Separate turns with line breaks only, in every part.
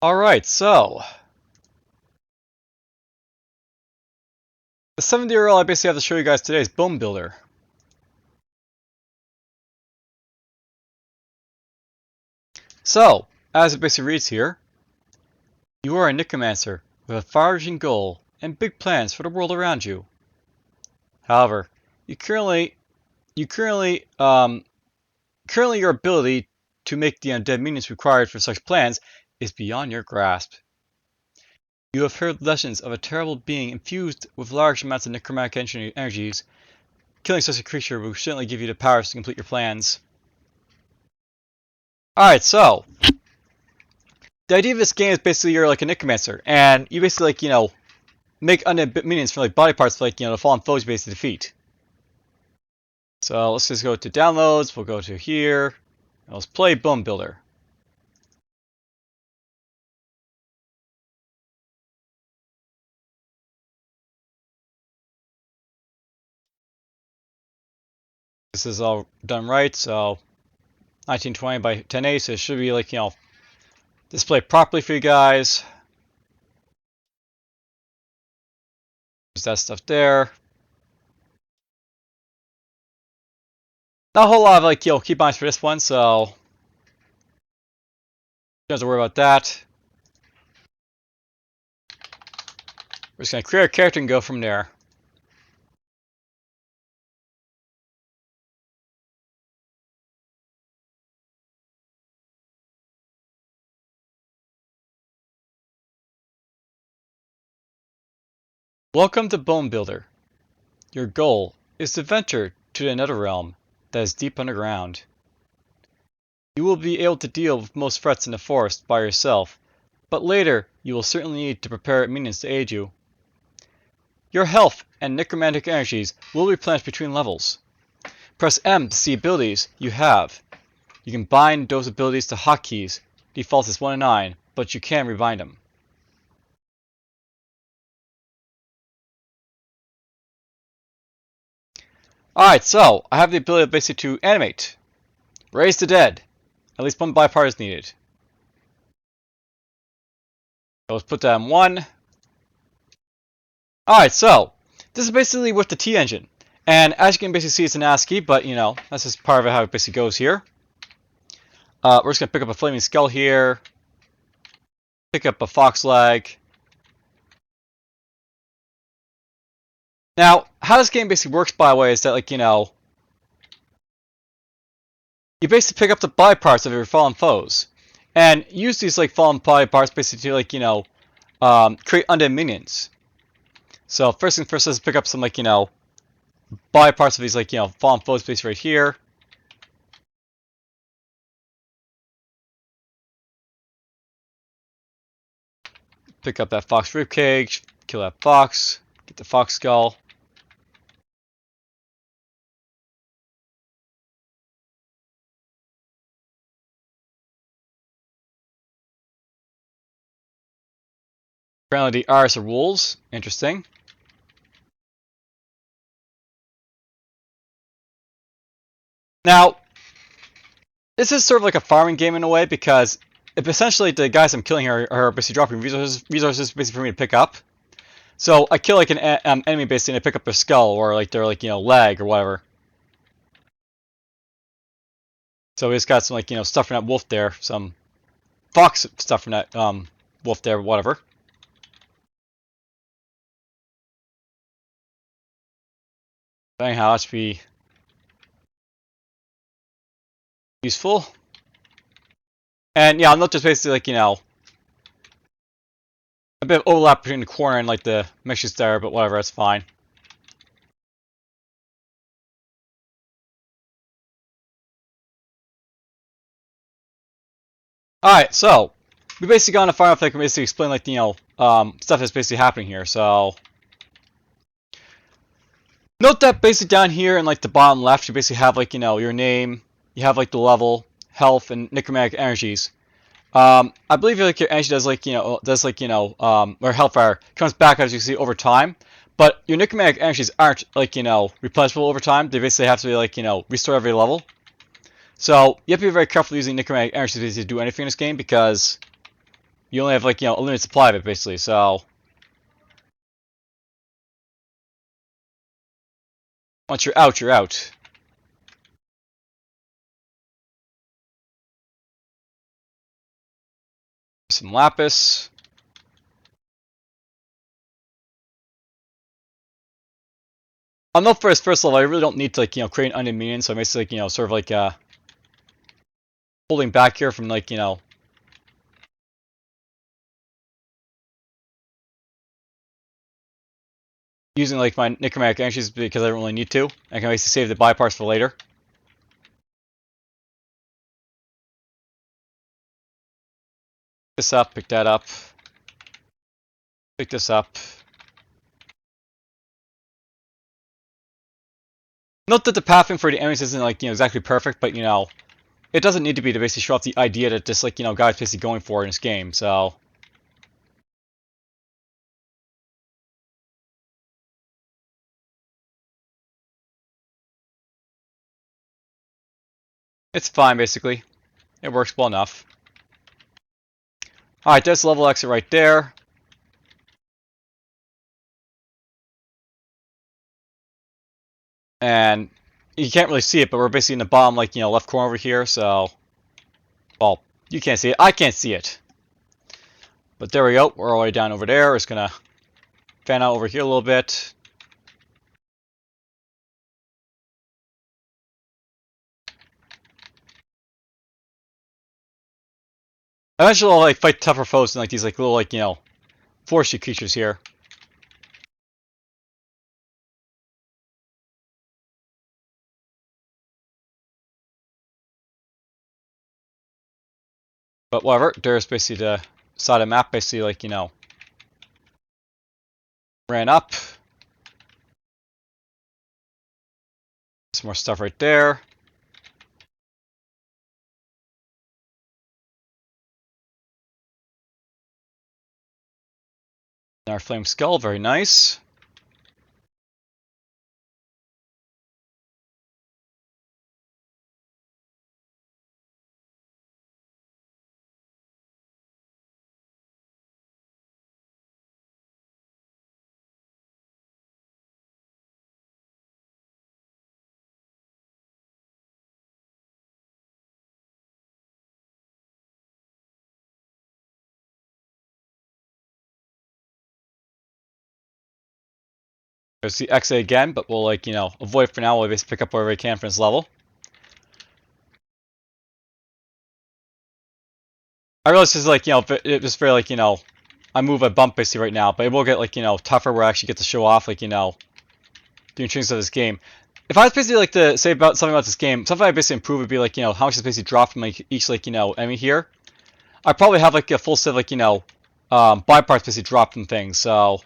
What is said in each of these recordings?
Alright, so the 7th URL I basically have to show you guys today is Bone Builder. So, as it basically reads here, you are a necromancer with a far-reaching goal and big plans for the world around you. However, currently your ability to make the undead minions required for such plans is beyond your grasp. You have heard legends of a terrible being infused with large amounts of necromantic energies. Killing such a creature will certainly give you the powers to complete your plans. Alright, so the idea of this game is basically you're like a necromancer, and you basically make undead minions from body parts the fallen foes you basically defeat. So let's just go to downloads, we'll go to here, and let's play Bone Builder. This is all done right, so 1920 by 1080, so it should be displayed properly for you guys. There's that stuff there. Not a whole lot of keybinds for this one, so don't have to worry about that. We're just gonna create a character and go from there. Welcome to Bone Builder. Your goal is to venture to the nether realm that is deep underground. You will be able to deal with most threats in the forest by yourself, but later you will certainly need to prepare minions to aid you. Your health and necromantic energies will replenish between levels. Press M to see abilities you have. You can bind those abilities to hotkeys. Default is 1 in 9, but you can rebind them. Alright, so I have the ability basically to animate. Raise the dead. At least one bipart is needed. So let's put that on 1. Alright, so this is basically with the T engine. And as you can basically see, it's an ASCII, but that's just part of how it basically goes here. We're just going to pick up a flaming skull here. Pick up a fox leg. Now, how this game basically works, by the way, is that you basically pick up the body parts of your fallen foes, and use these fallen body parts basically to create undead minions. So first thing first, let's pick up some body parts of these fallen foes basically right here. Pick up that fox ribcage, kill that fox, get the fox skull. Apparently the R's are wolves. Interesting. Now, this is sort of like a farming game in a way, because if essentially the guys I'm killing here are basically dropping resources basically for me to pick up. So I kill an enemy basically and I pick up their skull or their leg or whatever. So we just got some stuff from that wolf there, some fox stuff from that wolf there, whatever. But anyhow, that should be useful. And yeah, I'll note just basically a bit of overlap between the corner and the meshes there, but whatever, that's fine. Alright, so we basically got on a fire off, basically explain stuff that's basically happening here. So note that basically down here in the bottom left, you basically have your name, you have the level, health, and necromantic energies. I believe your energy does or health bar comes back, as you see, over time. But your necromantic energies aren't replenishable over time. They basically have to be restore every level. So you have to be very careful using necromantic energies to do anything in this game, because you only have like, a limited supply of it basically, so once you're out, you're out. Some lapis. On the first level, I really don't need to like, create an undead minion, so I'm basically like, sort of like holding back here from like, using like my necromantic energies because I don't really need to. I can basically save the buy parts for later. This up, pick that up. Pick this up. Note that the pathing for the enemies isn't like, exactly perfect, but it doesn't need to be to basically show off the idea that this like, guy's basically going for in this game, so. It's fine basically. It works well enough. Alright, there's level exit right there. And you can't really see it, but we're basically in the bottom, like, left corner over here, so. Well, you can't see it. I can't see it. But there we go. We're all the way down over there. It's gonna fan out over here a little bit. Eventually I'll like fight tougher foes than like these like little like, forestry creatures here. But whatever, there's basically the side of the map, basically like, ran up. Some more stuff right there. Our flame skull, very nice. There's the exit again, but we'll like, avoid it for now. We'll basically pick up wherever we can for this level. I realize this is like, it's very like, I move a bump basically right now, but it will get like, tougher where I actually get to show off like, the intrinsics of this game. If I was basically like to say about something about this game, something I basically improve would be like, how much is basically dropped from like each like, enemy here. I probably have like a full set of like, buy parts basically dropped from things, so.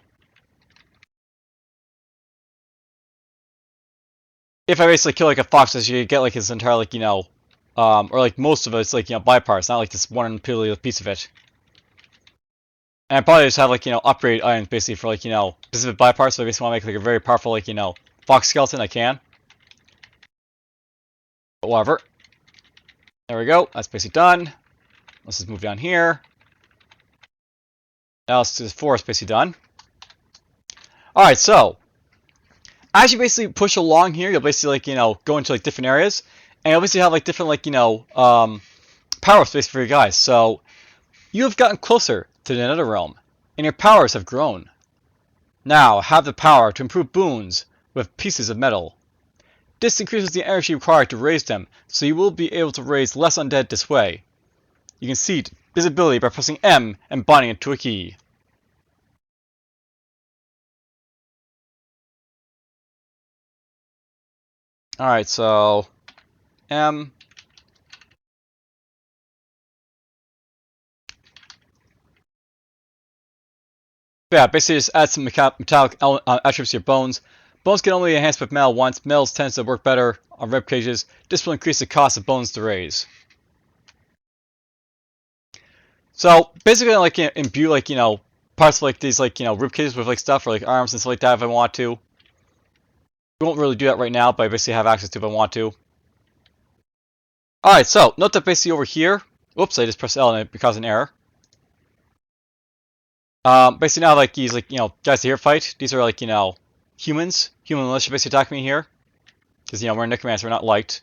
If I basically kill like a fox, I should get like his entire like, or like most of it's like, buy parts, not like this one piece of it. And I probably just have like, upgrade items basically for like, specific buy parts, so I basically want to make like a very powerful like, fox skeleton I can. But whatever. There we go, that's basically done. Let's just move down here. Now let's do this forest basically done. Alright, so as you basically push along here, you'll basically like, go into like different areas. And you'll basically have like different like, power space for your guys. So you have gotten closer to the nether realm, and your powers have grown. Now have the power to improve boons with pieces of metal. This increases the energy required to raise them, so you will be able to raise less undead this way. You can see this ability by pressing M and binding it to a key. Alright, so M. Yeah, basically just add some metallic attributes to your bones. Bones can only be enhanced with metal once. Metals tends to work better on rib cages. This will increase the cost of bones to raise. So basically, like imbue like parts of like these like rib cages with like stuff or like arms and stuff like that if I want to. We won't really do that right now, but I basically have access to if I want to. Alright, so note that basically over here. Oops, I just pressed L and it caused an error. Basically now, like, these, like, guys here fight. These are, like, humans. Human militia basically attacking me here. Because, we're a necromancer, we're not liked.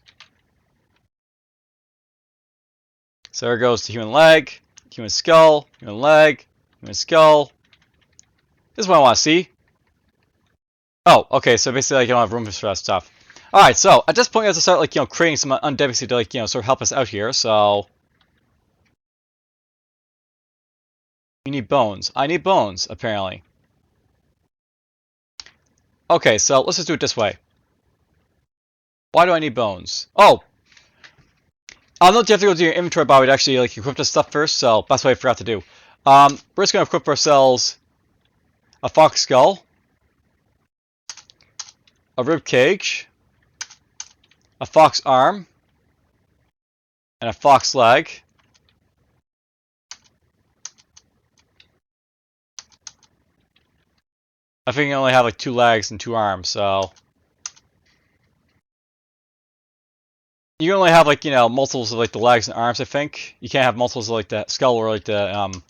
So there goes the human leg, human skull, human leg, human skull. This is what I want to see. Oh, okay, so basically, like, I don't have room for that stuff. Alright, so at this point, we have to start, like, creating some undead to, like, sort of help us out here, so. You need bones. I need bones, apparently. Okay, so let's just do it this way. Why do I need bones? Oh! I don't know if you have to go to your inventory bar to actually, like, equip this stuff first, so that's what I forgot to do. We're just gonna equip ourselves a fox skull, a rib cage, a fox arm, and a fox leg. I think I only have like 2 legs and 2 arms, so you can only have like multiples of like the legs and arms. I think you can't have multiples of like the skull or like the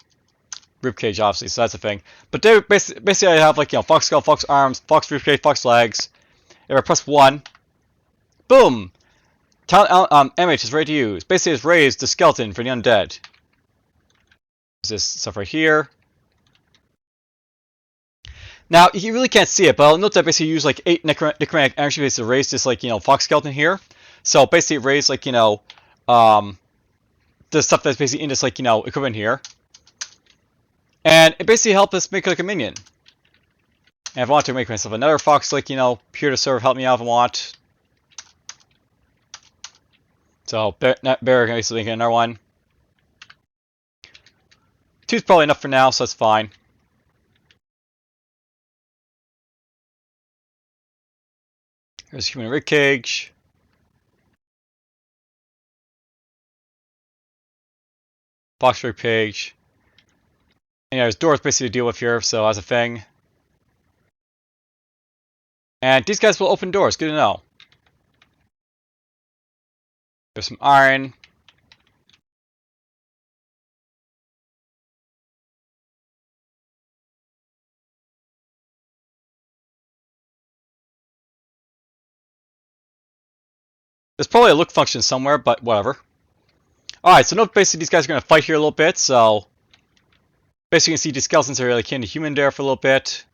rib cage, obviously. So that's the thing. But they basically I have like fox skull, fox arms, fox rib cage, fox legs. If I press 1, boom! Talent image is ready to use. Basically, it's raised the skeleton for the undead. There's this stuff right here. Now, you really can't see it, but I'll note that basically you use like 8 necromantic energy to raise this like, fox skeleton here. So basically it raised like, the stuff that's basically in this like, equipment here. And it basically helped us make like a minion. And if I want to make myself another fox, like, here to serve, help me out if I want. So, bear can basically make another one. 2's probably enough for now, so that's fine. Here's human rib cage. Box rib cage. And there's doors basically to deal with here, so as a thing. And these guys will open doors, good to know. There's some iron. There's probably a look function somewhere, but whatever. Alright, so note basically these guys are going to fight here a little bit, so. Basically you can see the skeletons are like in the human there for a little bit.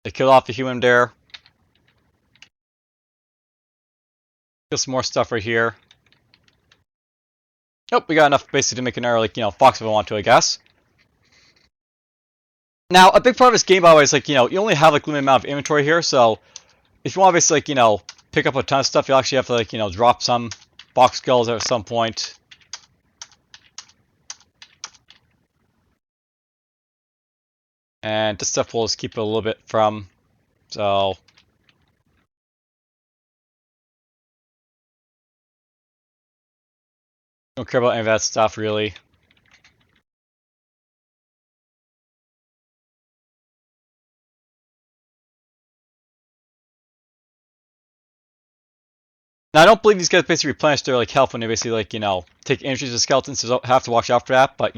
They kill off the human there. Kill some more stuff right here. Nope, we got enough basically to make another like, fox if I want to, I guess. Now, a big part of this game, by the way, is like, you only have like limited amount of inventory here, so if you want to basically like, pick up a ton of stuff, you actually have to like, drop some box skulls at some point. And this stuff will just keep it a little bit from, so. Don't care about any of that stuff, really. Now, I don't believe these guys basically replenish their like health when they basically like, take injuries to skeletons, so have to watch out for that, but,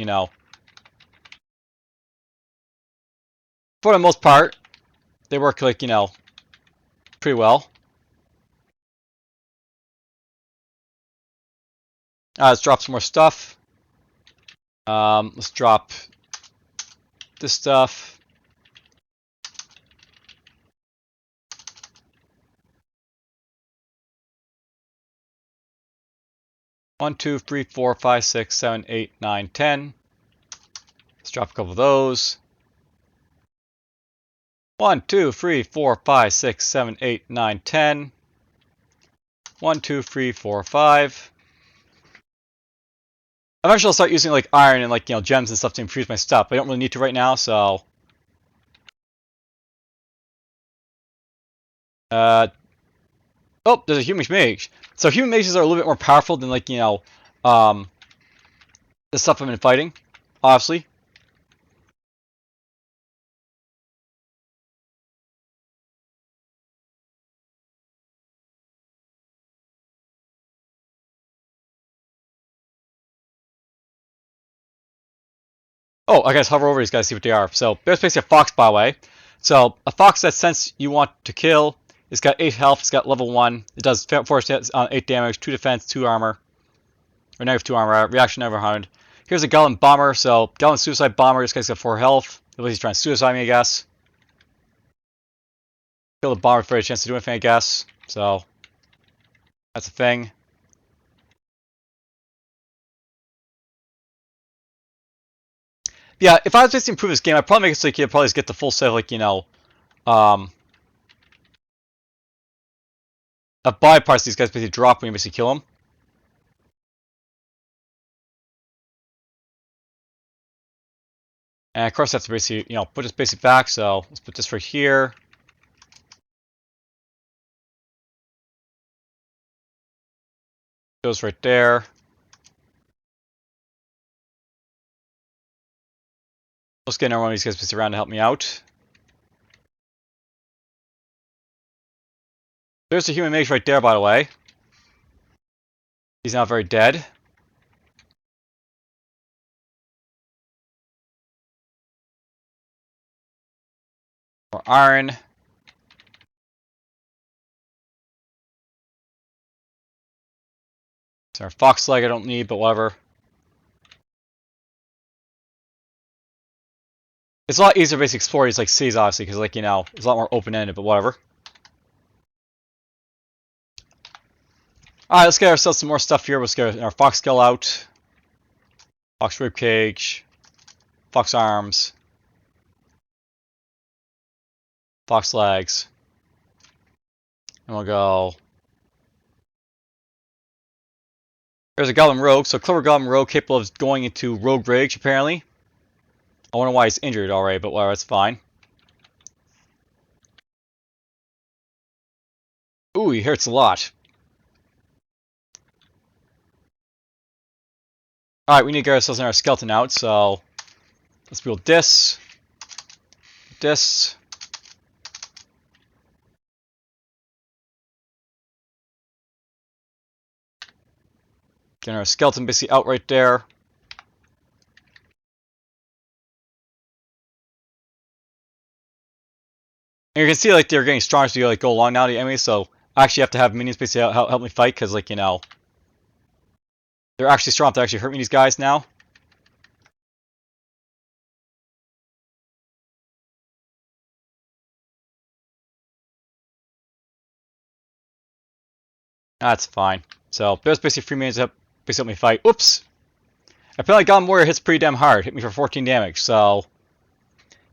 for the most part, they work like, pretty well. Let's drop some more stuff. Let's drop this stuff. One, 2, 3, 4, 5, 6, 7, 8, 9, 10. Let's drop a couple of those. 1, 2, 3, 4, 5, 6, 7, 8, 9, 10. 1, 2, 3, 4, 5. Eventually I'll start using like iron and like, gems and stuff to improve my stuff. I don't really need to right now, so. Oh, there's a human mage. So human mages are a little bit more powerful than like, the stuff I've been fighting, obviously. Oh, I guess hover over these guys to see what they are. So there's basically a fox, by the way. So a fox that sense you want to kill. It's got 8 health. It's got level 1. It does force hits on 8 damage, 2 defense, 2 armor, or -2 armor. Reaction never 100. Here's a Goblin Bomber. So Goblin Suicide Bomber. This guy's got 4 health. At least he's trying to suicide me, I guess. Kill the bomber for a chance to do anything, I guess. So that's a thing. Yeah, if I was just to improve this game, I'd probably make it so you could probably just get the full set of, like, um, buy parts these guys basically drop when you basically kill them. And of course, I have to basically, put this basic back. So let's put this right here. Goes right there. Let's get another one of these guys basically around to help me out. There's the human mage right there, by the way. He's not very dead. More iron. It's our fox leg I don't need, but whatever. It's a lot easier to basically explore these like seas, obviously, because it's a lot more open-ended, but whatever. Alright, let's get ourselves some more stuff here. Let's get our fox skull out. Fox ribcage. Fox arms. Fox legs. And we'll go. There's a Goblin Rogue, so clever Goblin Rogue capable of going into Rogue Rage, apparently. I wonder why he's injured already, but whatever, it's fine. Ooh, he hurts a lot. Alright, we need to get ourselves our skeleton out, so let's build this. This. Get our skeleton basically out right there. And you can see like they're getting stronger as you like go along now, the enemies, so I actually have to have minions basically help me fight, because they're actually strong enough to actually hurt me, these guys now. That's fine. So there's basically 3 minions to basically help me fight. Oops! Apparently Goblin Warrior hits pretty damn hard. Hit me for 14 damage, so...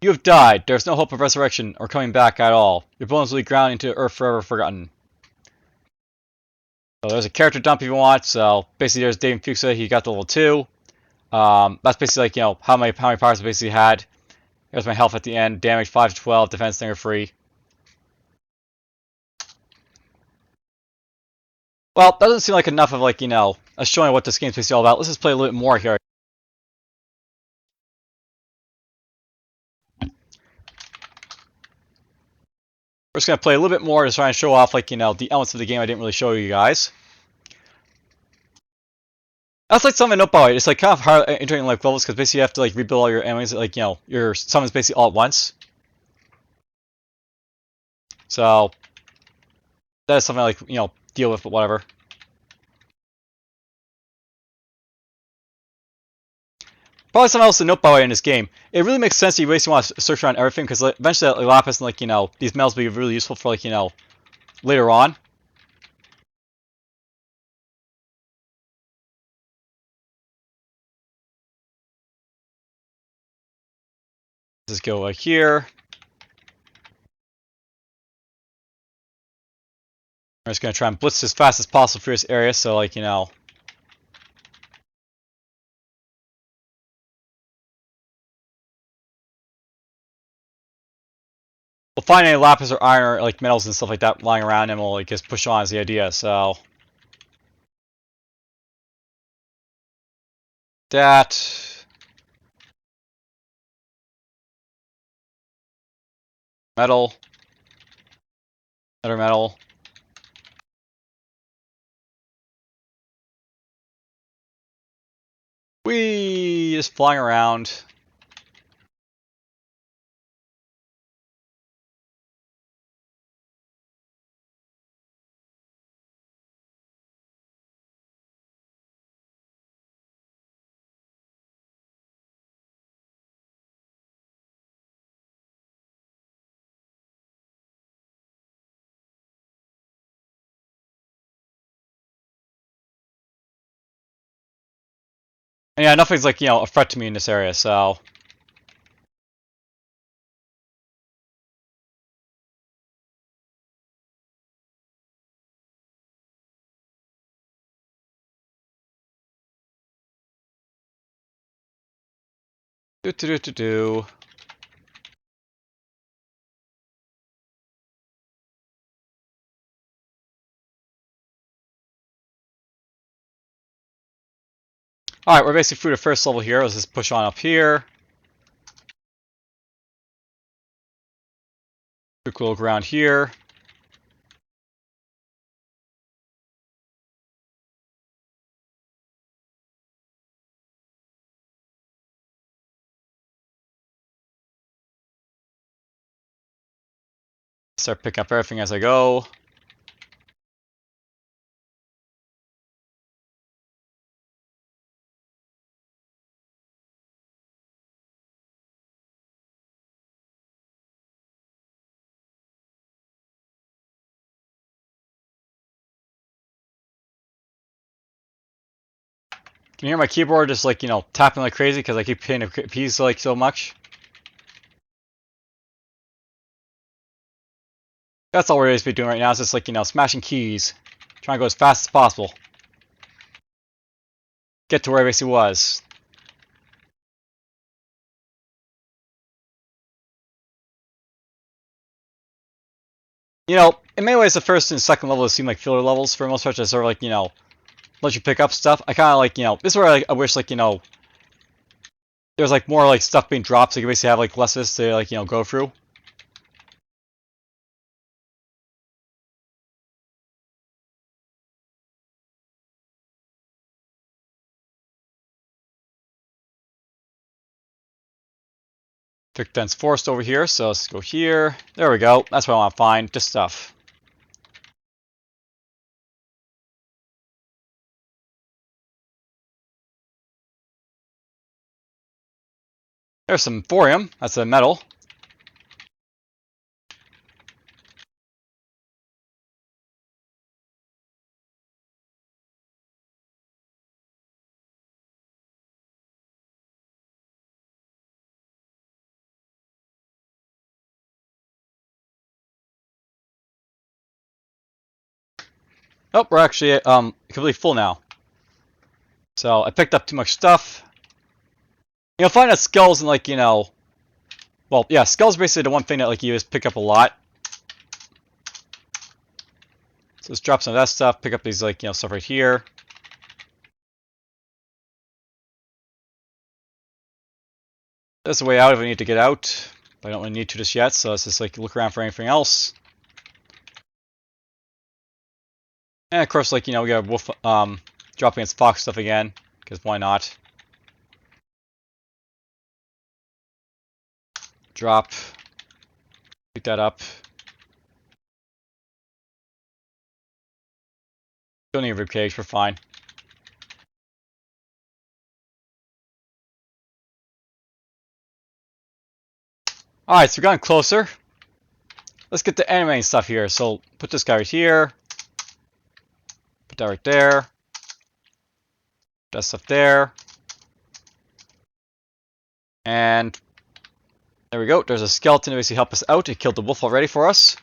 You have died. There's no hope of resurrection or coming back at all. Your bones will be ground into earth forever forgotten. So there's a character dump if you want. So basically there's DFuxa. He got the level 2. That's basically like, how many powers I basically had. Here's my health at the end. Damage 5 to 12. Defense stinger free. Well, that doesn't seem like enough of a showing what this game's basically all about. Let's just play a little bit more here. We're just going to play a little bit more to try and show off, the elements of the game I didn't really show you guys. That's like something I know about it. It's like kind of hard entering levels, because basically you have to rebuild all your enemies, your summons basically all at once. So that is something deal with, but whatever. Probably something else to note, by the way, in this game. It really makes sense that you basically want to search around everything, because eventually lapis and these metals will be really useful for later on. Let's just go here. I'm just going to try and blitz as fast as possible through this area, so we'll find any lapis or iron or metals and stuff like that lying around, and we'll just push on is the idea. So that metal, another metal. Whee! Just flying around. And yeah, nothing's like, a threat to me in this area, so... Do. Alright, we're basically through the first level here. Let's just push on up here. Quick look around here. Start picking up everything as I go. Can you hear my keyboard just like, tapping like crazy because I keep hitting the keys like so much? That's all we're basically doing right now is just like, smashing keys. Trying to go as fast as possible. Get to where I basically was. In many ways the first and second level seem like filler levels for the most part, just sort of like, let you pick up stuff. I kind of like, this is where I wish like, there's like more like stuff being dropped so you can basically have like less of this to like, go through. Thick dense forest over here, so let's go here. There we go. That's what I want to find. Just stuff. There's some thorium. That's a metal. Oh, we're actually completely full now. So I picked up too much stuff. You'll find that skulls and like, well, yeah, skulls are basically the one thing that like you just pick up a lot. So let's drop some of that stuff, pick up these like, stuff right here. There's a way out if I need to get out. But I don't really need to just yet, so let's just like look around for anything else. And of course, like, we got wolf dropping its fox stuff again, because why not? Drop. Pick that up. Don't need a ribcage, we're fine. Alright, so we're getting closer. Let's get the animating stuff here. So put this guy right here. Put that right there. Put that stuff there. And there we go. There's a skeleton to basically help us out. It killed the wolf already for us.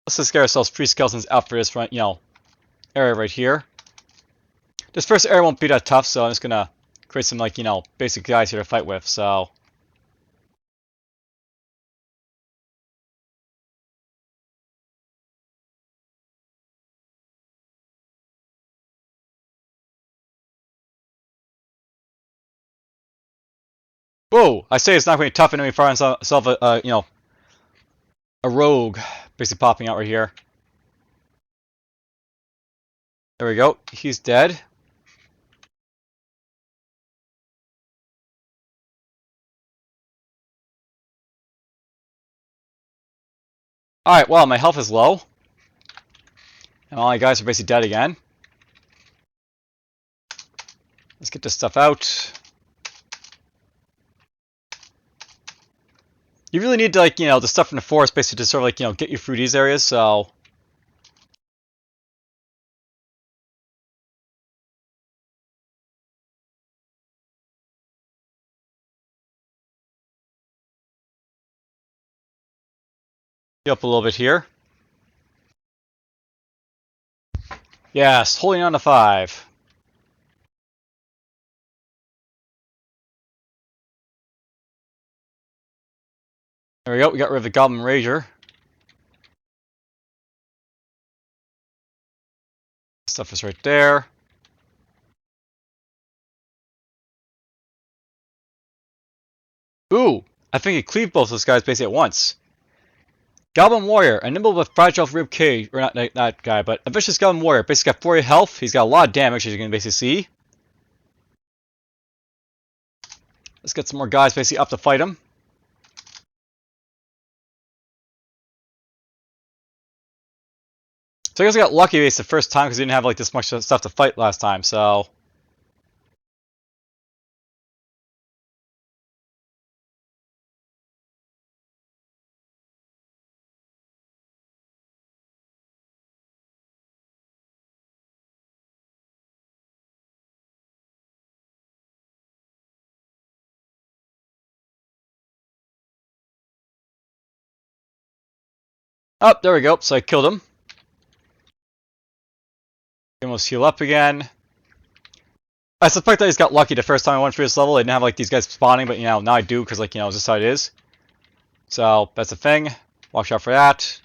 Let's just get ourselves 3 skeletons out for this front, area right here. This first area won't be that tough, so I'm just gonna create some like, basic guys here to fight with, so. Whoa! I say it's not going to be tough enemy far myself a rogue basically popping out right here. There we go. He's dead. Alright, well, my health is low. And all my guys are basically dead again. Let's get this stuff out. You really need to, like, you know, the stuff from the forest basically to sort of, like, you know, get you through these areas, so... Get up a little bit here. Yes, holding on to 5. There we go, we got rid of the Goblin Rager. Stuff is right there. Ooh, I think he cleaved both those guys basically at once. Goblin Warrior, a nimble but fragile rib cage, or not that guy, but a vicious Goblin Warrior. Basically got 40 health. He's got a lot of damage, as you can basically see. Let's get some more guys basically up to fight him. So I guess I got lucky basically the first time because he didn't have like this much stuff to fight last time, so... Oh, there we go. So I killed him. Almost heal up again. I suspect that I just got lucky the first time I went through this level. I didn't have like these guys spawning, but you know, now I do because like, you know, this is how it is. So that's the thing. Watch out for that.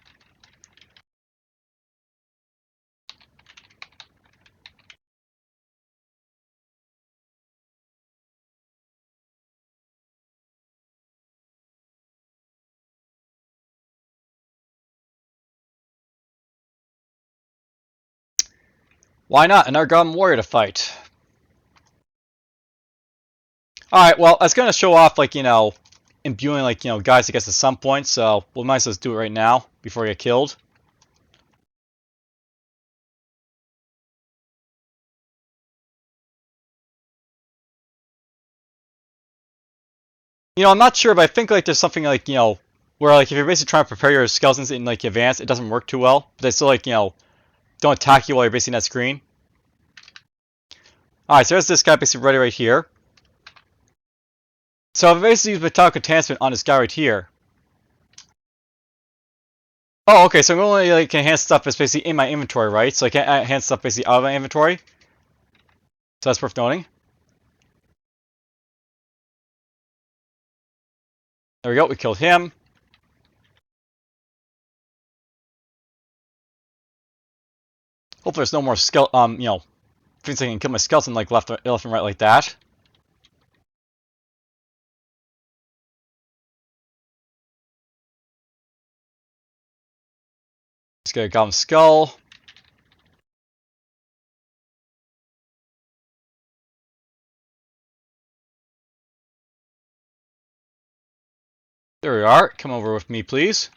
Why not? Another Goblin Warrior to fight. Alright, well, I was going to show off, like, you know, imbuing, like, you know, guys, I guess, at some point, so we might as well do it right now before I get killed. You know, I'm not sure, but I think, like, there's something, like, you know, where, like, if you're basically trying to prepare your skeletons in, like, advance, it doesn't work too well. But they still, like, you know, don't attack you while you're basically in that screen. Alright, so there's this guy basically ready right here. So I've basically used metallic enhancement on this guy right here. Oh, okay, so I'm only, like, enhance stuff that's basically in my inventory, right? So I can't enhance stuff basically out of my inventory. So that's worth noting. There we go, we killed him. Hopefully there's no more you know, things I can kill my skeleton like left and right like that. Let's get a Goblin Skull. There we are. Come over with me, please.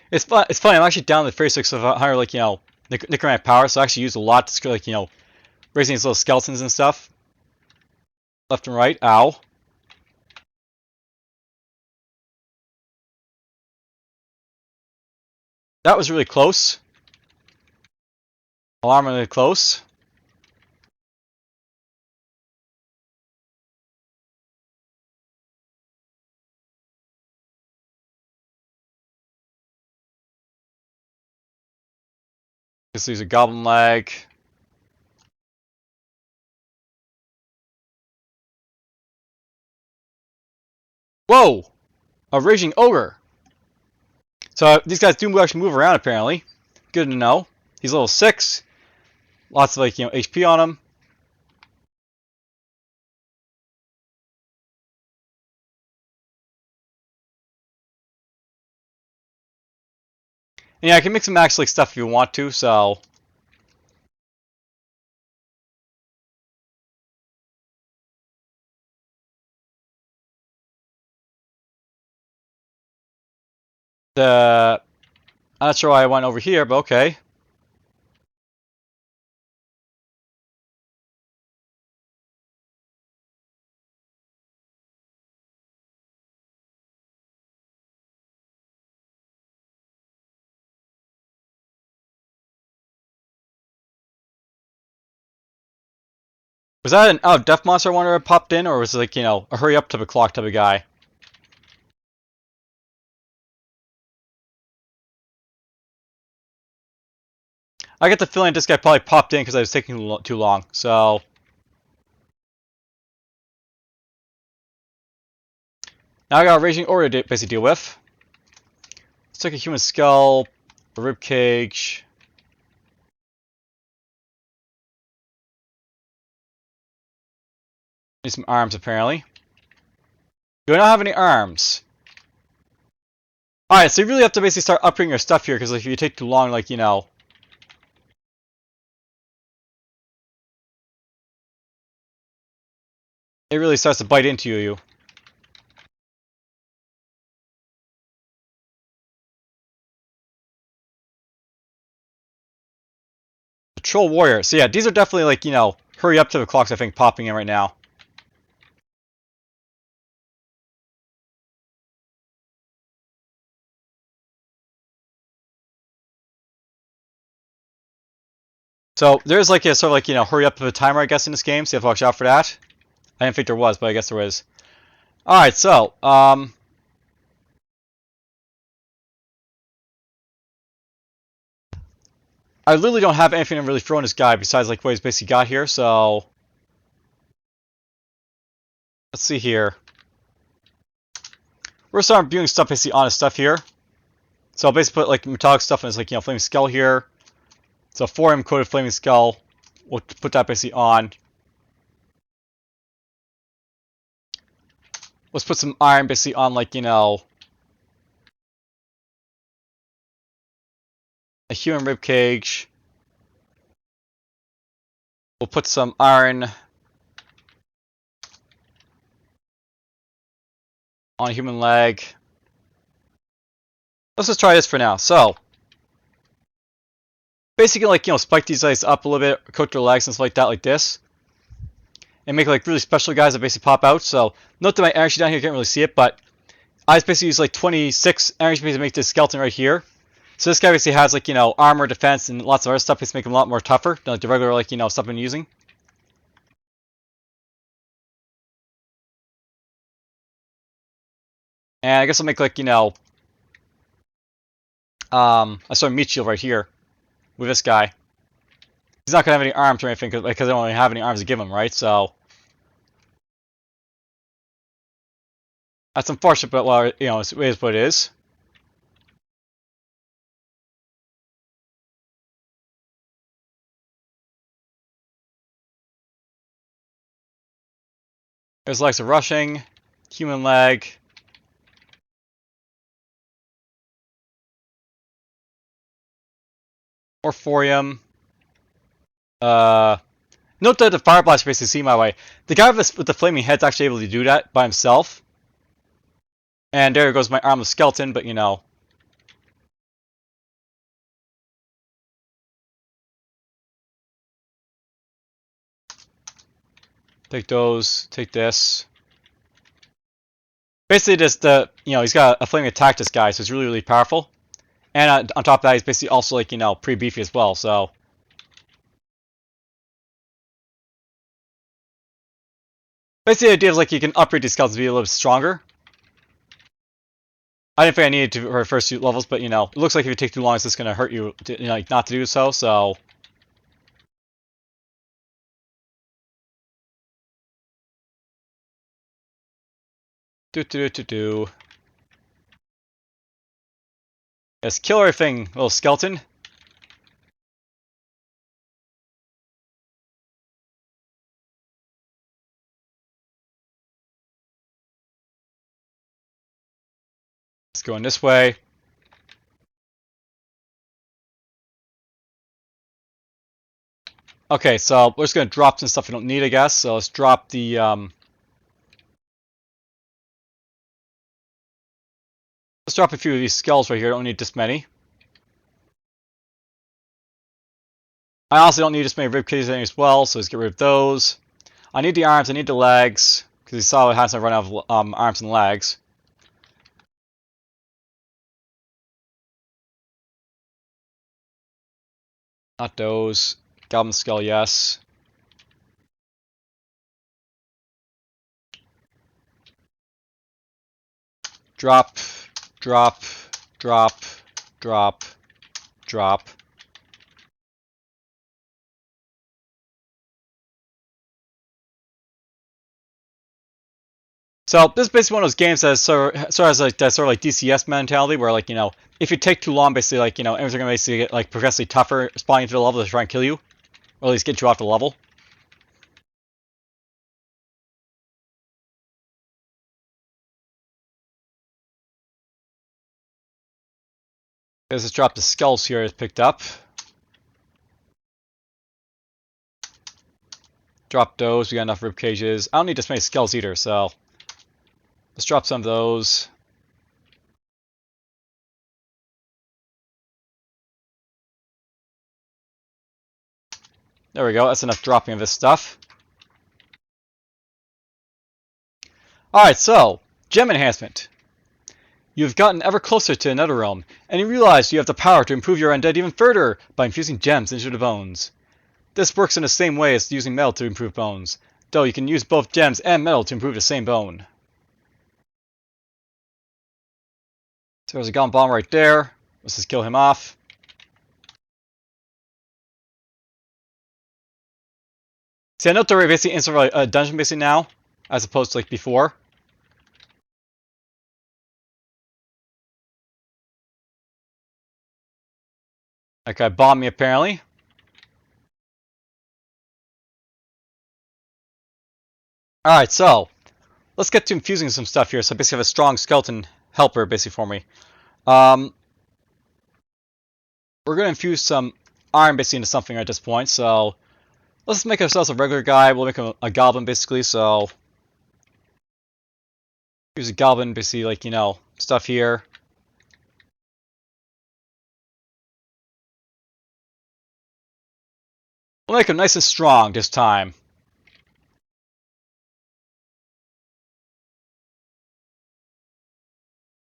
It's fun. It's funny. I'm actually down to 36 of higher, like, you know, necromantic power, so I actually use a lot to, like, you know, raising these little skeletons and stuff. Left and right. Ow. That was really close. Alarmingly close. Just use a goblin leg. Whoa! A raging ogre. So these guys do actually move around apparently. Good to know. He's level 6. Lots of, like, you know, HP on him. And yeah, I can mix and match like stuff if you want to, so I'm not sure why I went over here, but okay. Was that an death monster I wonder I popped in, or was it like, you know, a hurry up to the clock type of guy? I get the feeling this guy probably popped in because I was taking too long, so... Now I got a raging order to basically deal with. Let's take a human skull, a rib cage. Need some arms apparently. Do I not have any arms? Alright, so you really have to basically start upping your stuff here, because if you take too long, like, you know... It really starts to bite into you. Troll warrior. So yeah, these are definitely like, you know, hurry up to the clocks I think popping in right now. So there's like a sort of like, you know, hurry up to the timer I guess in this game, so you have to watch out for that. I didn't think there was, but I guess there is. Alright, so, I literally don't have anything to really throw in this guy besides like what he's basically got here, so... Let's see here. We're starting viewing stuff basically on his stuff here. So I'll basically put like metallic stuff in his like, you know, flaming skull here. So 4M coated flaming skull. We'll put that basically on. Let's put some iron basically on like, you know, a human rib cage. We'll put some iron on a human leg. Let's just try this for now. So, basically like, you know, spike these guys up a little bit, coat their legs and stuff like that, like this. And make like really special guys that basically pop out. So, note that my energy down here, you can't really see it, but I just basically use like 26 energy to make this skeleton right here. So this guy basically has like, you know, armor, defense, and lots of other stuff to make him a lot more tougher than like the regular like, you know, stuff I'm using. And I guess I'll make like, you know, a sort of meat shield right here with this guy. He's not gonna have any arms or anything because I don't really have any arms to give him, right? So that's unfortunate, but well, you know, it is what it is. There's legs of rushing, human leg. Orphorium. Note that the fire blast basically see my way. The guy with the flaming head's actually able to do that by himself. And there goes my armless skeleton, but you know. Take those, take this. Basically just you know, he's got a flaming attack, this guy, so it's really, really powerful. And on top of that, he's basically also like, you know, pretty beefy as well, so. Basically the idea is like you can upgrade these skeletons to be a little bit stronger. I didn't think I needed to for the first few levels, but you know, it looks like if you take too long, it's just going to hurt you, to, you know, like, not to do so, so. Do. Yes, kill everything, little skeleton. It's going this way. Okay, so we're just going to drop some stuff we don't need, I guess. So let's drop the, let's drop a few of these skulls right here. I don't need this many. I also don't need this many rib cages as well, so let's get rid of those. I need the arms, I need the legs, because you saw it has to run out of arms and legs. Not those. Goblin skull, yes. Drop, drop, drop, drop, drop. So this is basically one of those games that has like that sort of like DCS mentality, where like if you take too long, basically like enemies are gonna basically get like progressively tougher, spawning into the level to try and kill you, or at least get you off the level. Let's just drop the skulls here is picked up. Drop those. We got enough rib cages. I don't need this many skulls either, so let's drop some of those. There we go. That's enough dropping of this stuff. Alright, so, gem enhancement. You've gotten ever closer to another realm, and you realize you have the power to improve your undead even further by infusing gems into the bones. This works in the same way as using metal to improve bones, though you can use both gems and metal to improve the same bone. So there's a golem bomb right there. Let's just kill him off. See, I know they're basically in sort of a dungeon basically now, as opposed to like before. That guy bombed me apparently. Alright, so let's get to infusing some stuff here. So I basically have a strong skeleton helper basically for me. We're going to infuse some iron basically into something at this point. So let's make ourselves a regular guy. We'll make him a goblin basically. So here's a goblin basically, like, stuff here. We'll make him nice and strong this time.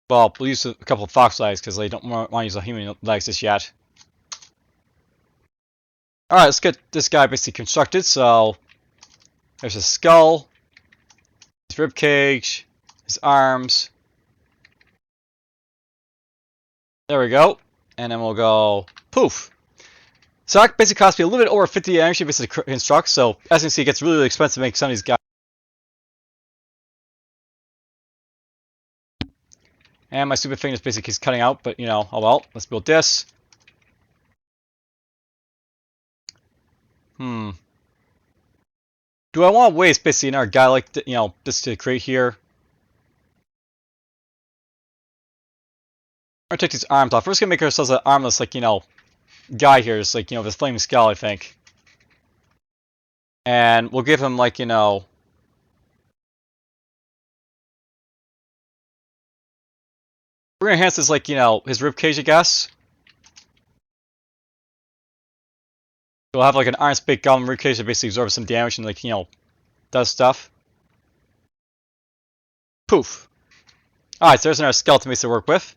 Well, we'll use a couple of fox legs because they don't want to use the human legs just yet. Alright, let's get this guy basically constructed. So there's his skull, his ribcage, his arms. There we go. And then we'll go poof. So that basically costs me a little bit over 50 energy basically to construct. So as you can see, it gets really, really expensive to make some of these guys. And my stupid thing is basically keeps cutting out, but oh well. Let's build this. Do I want to waste basically another guy like this to create here? I'm gonna take these arms off. We're just gonna make ourselves an armless, like, guy here, just like, this flaming skull, I think. And we'll give him, like, we're gonna enhance this, like, his ribcage, I guess. We'll have, like, an iron spike goblin ribcage that basically absorbs some damage and, like, does stuff. Poof. Alright, so there's another skeleton base to work with.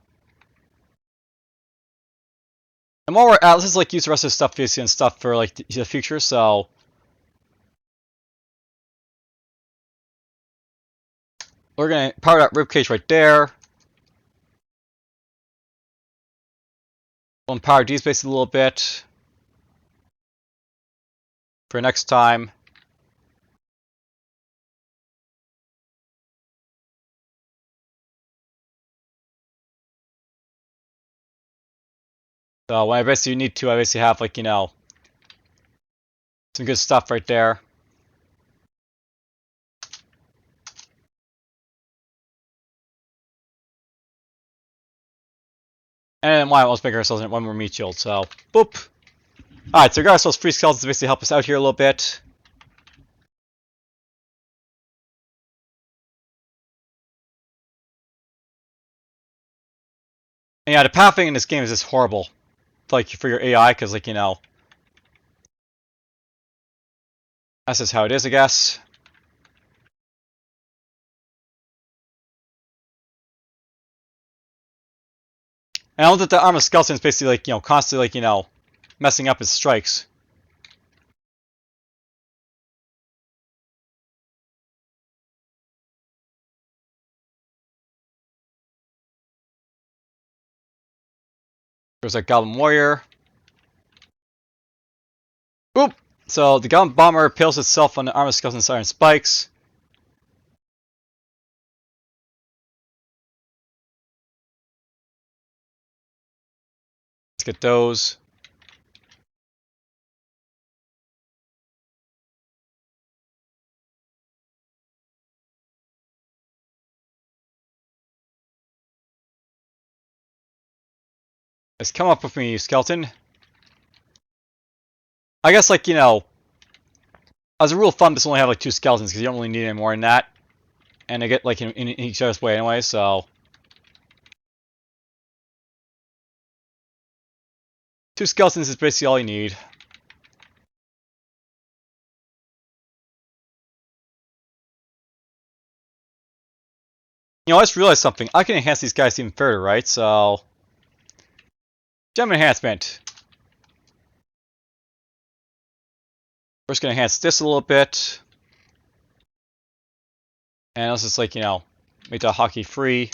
And while we're at, let's just, like, use the rest of the stuff basically and stuff for, like, the future, so we're gonna power that ribcage right there. We'll empower these basically a little bit for next time. So when I basically need to, I basically have, like, some good stuff right there. And why let's make ourselves one more meat shield, so boop. Alright, so we got ourselves free skeletons to basically help us out here a little bit. And yeah, the pathing in this game is just horrible. Like, for your AI, because, like, that's just how it is, I guess. And I know that the armor skeleton is basically, like, constantly, like, messing up his strikes. There's a Goblin Warrior. Oop! So the Goblin Bomber impales itself on the Armor Skeleton's iron spikes. Let's get those. Let's come up with me, skeleton. I guess, like, you know, as a rule of thumb, this only have like 2 skeletons because you don't really need any more than that. And they get like in each other's way anyway, so 2 skeletons is basically all you need. You know, I just realized something. I can enhance these guys even further, right? So, gem enhancement. We're just gonna enhance this a little bit, and let's just like, you know, make that hockey free.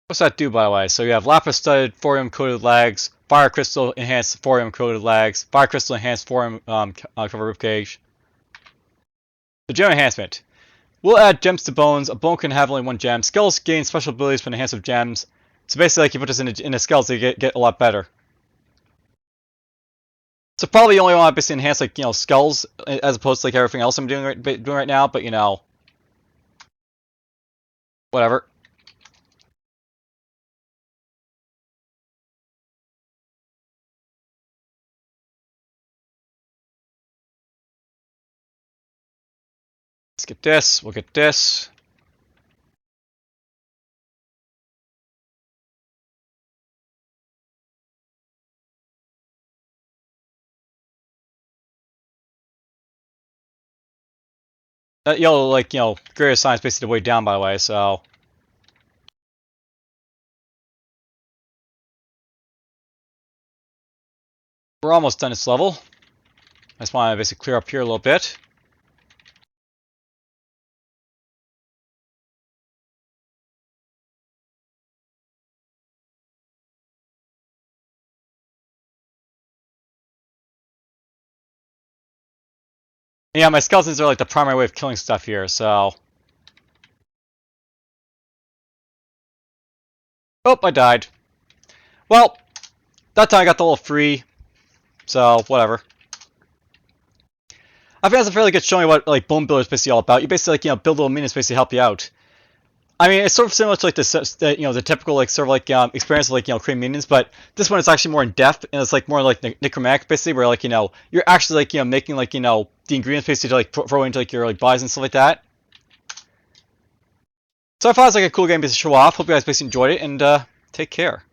What's that do, by the way? So you have lapis studded thorium coated legs, fire crystal enhanced thorium coated legs, fire crystal enhanced thorium covered ribcage. The gem enhancement. We'll add gems to bones. A bone can have only 1 gem. Skulls gain special abilities when enhanced with gems. So basically, like, you put this in the skulls, they get a lot better. So probably only want to basically enhance, like, you know, skulls as opposed to like everything else I'm doing right now. But you know, whatever. Let's get this. We'll get this. That yellow, like, you know, greater sign is basically the way down, by the way, so. We're almost done this level. I just want to basically clear up here a little bit. Yeah, my skeletons are like the primary way of killing stuff here, so. Oh, I died. Well, that time I got the little free, so whatever. I think that's a fairly good showing of what like bone builder is basically all about. You basically like, you know, build little minions basically help you out. I mean, it's sort of similar to like the you know, the typical like sort of like experience of like, you know, creating minions, but this one is actually more in depth and it's like more like necromantic basically, where like, you know, you're actually like, you know, making like, you know, the ingredients basically to like throw into like your like bodies and stuff like that. So I thought it was like a cool game to show off. Hope you guys basically enjoyed it, and take care.